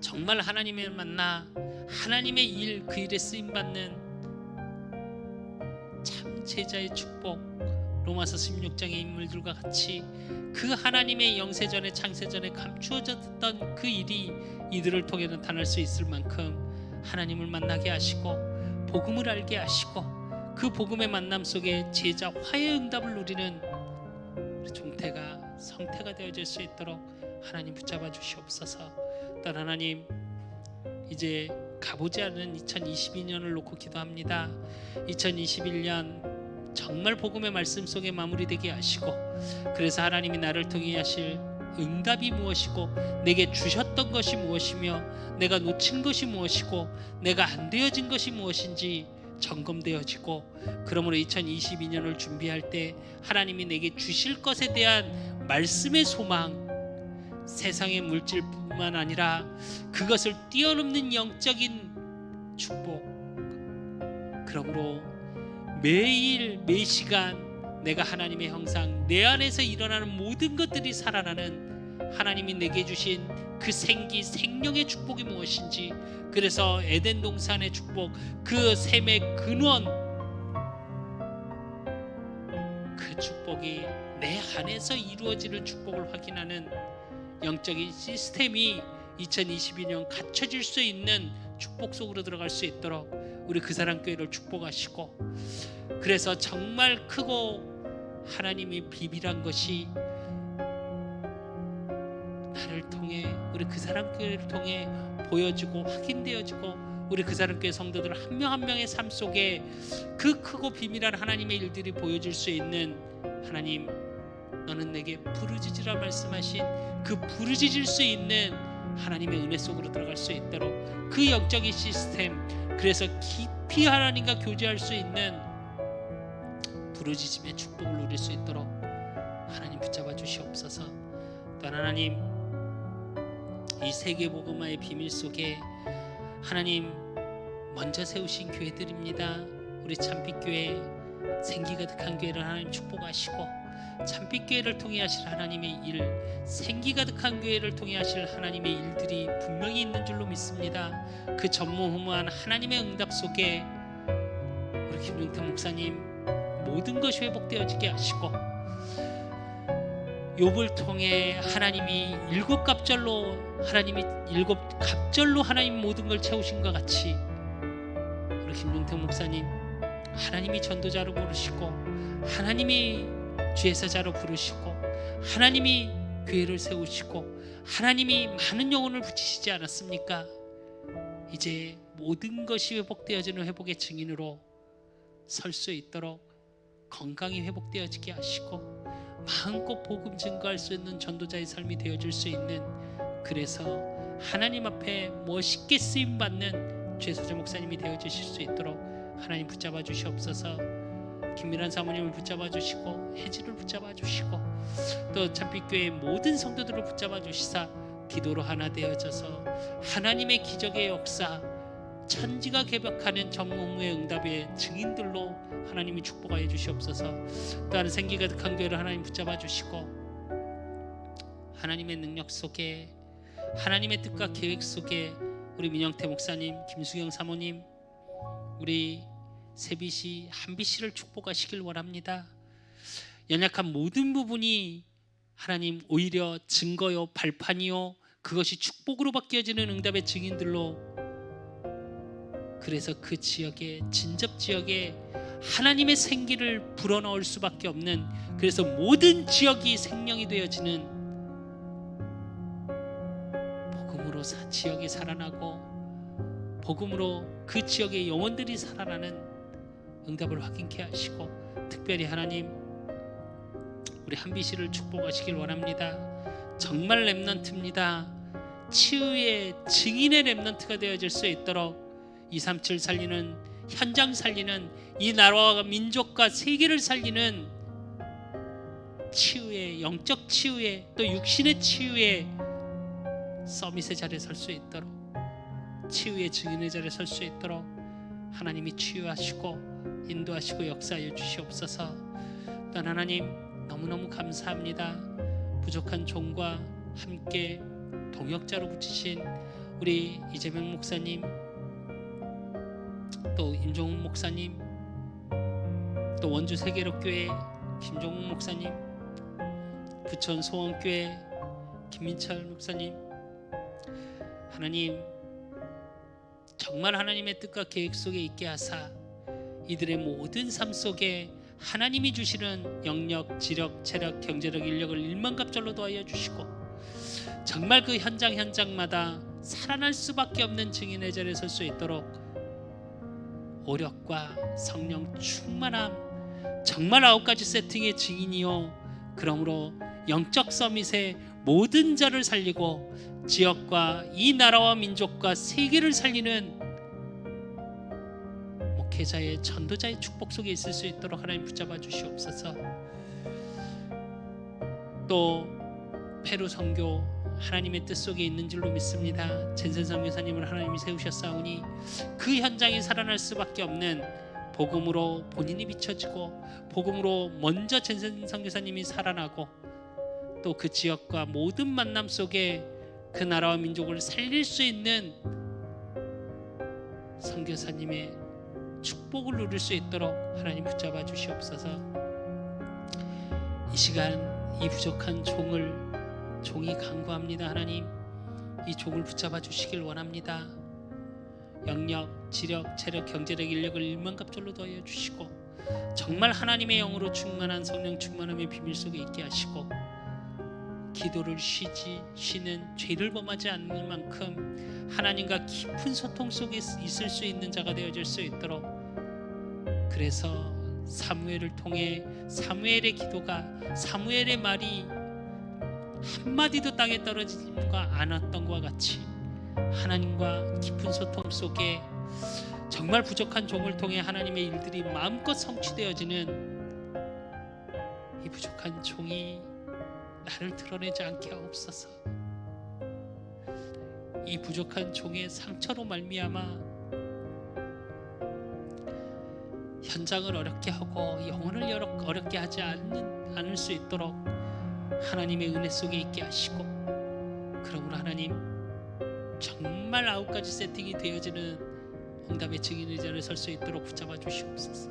정말 하나님을 만나 하나님의 일, 그 일에 쓰임받는 참 제자의 축복, 로마서 16장의 인물들과 같이 그 하나님의 영세전에 창세전에 감추어졌던 그 일이 이들을 통해 나타날 수 있을 만큼 하나님을 만나게 하시고 복음을 알게 하시고, 그 복음의 만남 속에 제자 화의 응답을 누리는 우리 종태가 성태가 되어질 수 있도록 하나님 붙잡아 주시옵소서. 또 하나님 이제 가보지 않은 2022년을 놓고 기도합니다. 2021년 정말 복음의 말씀 속에 마무리되게 하시고, 그래서 하나님이 나를 통해 하실 응답이 무엇이고 내게 주셨던 것이 무엇이며 내가 놓친 것이 무엇이고 내가 안 되어진 것이 무엇인지 점검되어지고, 그러므로 2022년을 준비할 때 하나님이 내게 주실 것에 대한 말씀의 소망, 세상의 물질뿐만 아니라 그것을 뛰어넘는 영적인 축복, 그러므로 매일 매시간 내가 하나님의 형상, 내 안에서 일어나는 모든 것들이 살아나는 하나님이 내게 주신 그 생기, 생명의 축복이 무엇인지, 그래서 에덴 동산의 축복, 그 샘의 근원, 그 축복이 내 안에서 이루어지는 축복을 확인하는 영적인 시스템이 2022년 갖춰질 수 있는 축복 속으로 들어갈 수 있도록 우리 그 사람 교회를 축복하시고, 그래서 정말 크고 하나님이 비밀한 것이 나를 통해, 우리 그 사람 교회를 통해 보여지고 확인되어지고, 우리 그 사람 교회 성도들 한 명 한 명의 삶 속에 그 크고 비밀한 하나님의 일들이 보여질 수 있는 하나님 너는 내게 부르짖으라 말씀하신 그 부르짖을 수 있는 하나님의 은혜 속으로 들어갈 수 있도록 그 영적인 시스템, 그래서 깊이 하나님과 교제할 수 있는 부르짖음의 축복을 누릴 수 있도록 하나님 붙잡아 주시옵소서. 또한 하나님, 이 세계복음화의 비밀 속에 하나님 먼저 세우신 교회들입니다. 우리 참빛교회, 생기 가득한 교회를 하나님 축복하시고, 참빛교회를 통해 하실 하나님의 일, 생기 가득한 교회를 통해 하실 하나님의 일들이 분명히 있는 줄로 믿습니다. 그 전무후무한 하나님의 응답 속에 우리 김용태 목사님 모든 것이 회복되어지게 하시고, 욥을 통해 하나님이 일곱 갑절로 하나님 모든 걸 채우신 것 같이 우리 김용태 목사님 하나님이 전도자로 부르시고, 하나님이 주예사자로 부르시고, 하나님이 교회를 세우시고, 하나님이 많은 영혼을 붙이시지 않았습니까? 이제 모든 것이 회복되어지는 회복의 증인으로 설 수 있도록 건강이 회복되어지게 하시고, 마음껏 복음 증거할 수 있는 전도자의 삶이 되어질 수 있는, 그래서 하나님 앞에 멋있게 쓰임받는 주예사자 목사님이 되어주실 수 있도록 하나님 붙잡아 주시옵소서. 김미란 사모님을 붙잡아 주시고, 혜지를 붙잡아 주시고, 또 참빛교회 모든 성도들을 붙잡아 주시사 기도로 하나 되어져서 하나님의 기적의 역사, 천지가 개벽하는 전무후무의 응답의 증인들로 하나님이 축복하여 주시옵소서. 또한 생기 가득한 교회를 하나님 붙잡아 주시고, 하나님의 능력 속에, 하나님의 뜻과 계획 속에 우리 민영태 목사님, 김수경 사모님, 우리 세비씨, 한비씨를 축복하시길 원합니다. 연약한 모든 부분이 하나님 오히려 증거요, 발판이요, 그것이 축복으로 바뀌어지는 응답의 증인들로, 그래서 그 지역에, 진접 지역에 하나님의 생기를 불어넣을 수밖에 없는, 그래서 모든 지역이 생명이 되어지는 복음으로 지역이 살아나고, 복음으로 그 지역의 영혼들이 살아나는 응답을 확인케 하시고, 특별히 하나님 우리 한비씨를 축복하시길 원합니다. 정말 렘넌트입니다. 치유의 증인의 렘넌트가 되어질 수 있도록 237 살리는, 현장 살리는, 이 나라와 민족과 세계를 살리는 치유의, 영적 치유의, 또 육신의 치유의 서밋의 자리에 설 수 있도록, 치유의 증인의 자리에 설 수 있도록 하나님이 치유하시고 인도하시고 역사하여 주시옵소서. 또한 하나님 너무너무 감사합니다. 부족한 종과 함께 동역자로 붙이신 우리 이재명 목사님, 또 임종훈 목사님, 또 원주 세계로교회 김종훈 목사님, 부천 소원교회 김민철 목사님, 하나님 정말 하나님의 뜻과 계획 속에 있게 하사 이들의 모든 삶 속에 하나님이 주시는 영역, 지력, 체력, 경제력, 인력을 일만갑절로 더하여 주시고, 정말 그 현장마다 살아날 수밖에 없는 증인의 자리에 설 수 있도록 오력과 성령 충만함, 정말 9가지 세팅의 증인이요, 그러므로 영적 서밋의 모든 자를 살리고 지역과 이 나라와 민족과 세계를 살리는 목회자의, 전도자의 축복 속에 있을 수 있도록 하나님 붙잡아 주시옵소서. 또 페루 선교 하나님의 뜻 속에 있는 줄로 믿습니다. 젠센 선교사님을 하나님이 세우셨사오니 그 현장에 살아날 수밖에 없는, 복음으로 본인이 비춰지고 복음으로 먼저 젠센 선교사님이 살아나고, 또 그 지역과 모든 만남 속에 그 나라와 민족을 살릴 수 있는 선교사님의 축복을 누릴 수 있도록 하나님 붙잡아 주시옵소서. 이 시간 이 부족한 종이 간구합니다. 하나님 이 종을 붙잡아 주시길 원합니다. 영력, 지력, 체력, 경제력, 인력을 일만갑절로 더하여 주시고, 정말 하나님의 영으로 충만한 성령 충만함의 비밀 속에 있게 하시고, 기도를 쉬는, 죄를 범하지 않는 만큼 하나님과 깊은 소통 속에 있을 수 있는 자가 되어질 수 있도록, 그래서 사무엘을 통해 사무엘의 기도가, 사무엘의 말이 한마디도 땅에 떨어지지가 않았던 것과 같이 하나님과 깊은 소통 속에 정말 부족한 종을 통해 하나님의 일들이 마음껏 성취되어지는 이 부족한 종이 나를 드러내지 않게 하옵소서. 이 부족한 종의 상처로 말미암아 현장을 어렵게 하고 영혼을 어렵게 하지 않을 수 있도록 하나님의 은혜 속에 있게 하시고, 그러므로 하나님 정말 9가지 세팅이 되어지는 응답의 증인의 자리에 설 수 있도록 붙잡아 주시옵소서.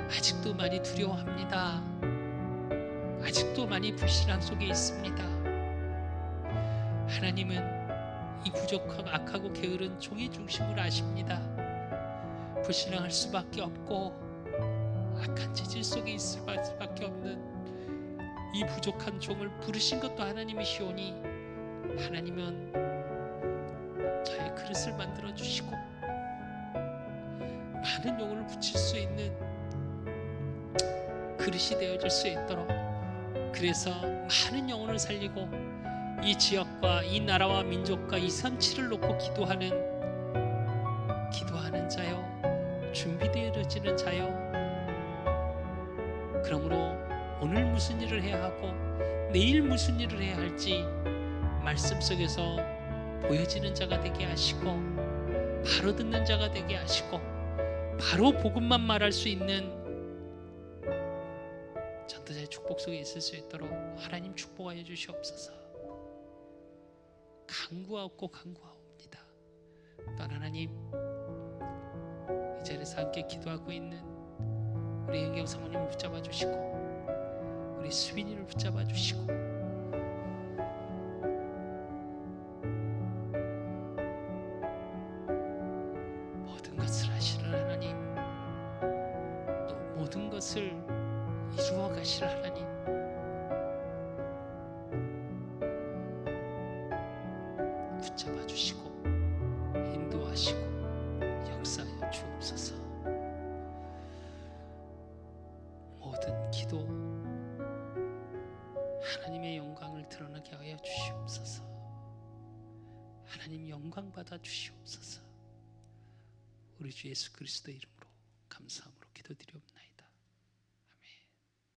아직도 많이 두려워합니다. 아직도 많이 불신앙 속에 있습니다. 하나님은 이 부족하고 악하고 게으른 종의 중심을 아십니다. 불신앙할 수밖에 없고 악한 체질 속에 있을 수밖에 없는 이 부족한 종을 부르신 것도 하나님이시오니, 하나님은 저의 그릇을 만들어 주시고 많은 영혼을 붙일 수 있는 그릇이 되어질 수 있도록, 그래서 많은 영혼을 살리고 이 지역과 이 나라와 민족과 이 선치를 놓고 기도하는 자요, 준비되어지는 자요. 그러므로 오늘 무슨 일을 해야 하고 내일 무슨 일을 해야 할지 말씀 속에서 보여지는 자가 되게 하시고, 바로 듣는 자가 되게 하시고, 바로 복음만 말할 수 있는 전도자의 축복 속에 있을 수 있도록 하나님 축복하여 주시옵소서. 간구하옵고 간구하옵니다. 또한 하나님, 이 자리에서 함께 기도하고 있는 우리 은경 사모님을 붙잡아 주시고, 우리 수빈이를 붙잡아 주시고, 모든 것을 하시는 하나님, 또 모든 것을 이루어 가실 하나님, 붙잡아 주시고 인도하시고 역사하여 주옵소서. 모든 기도 하나님의 영광을 드러나게 하여 주시옵소서. 하나님 영광 받아 주시옵소서. 우리 주 예수 그리스도 이름으로 감사함으로 기도드리옵나이다.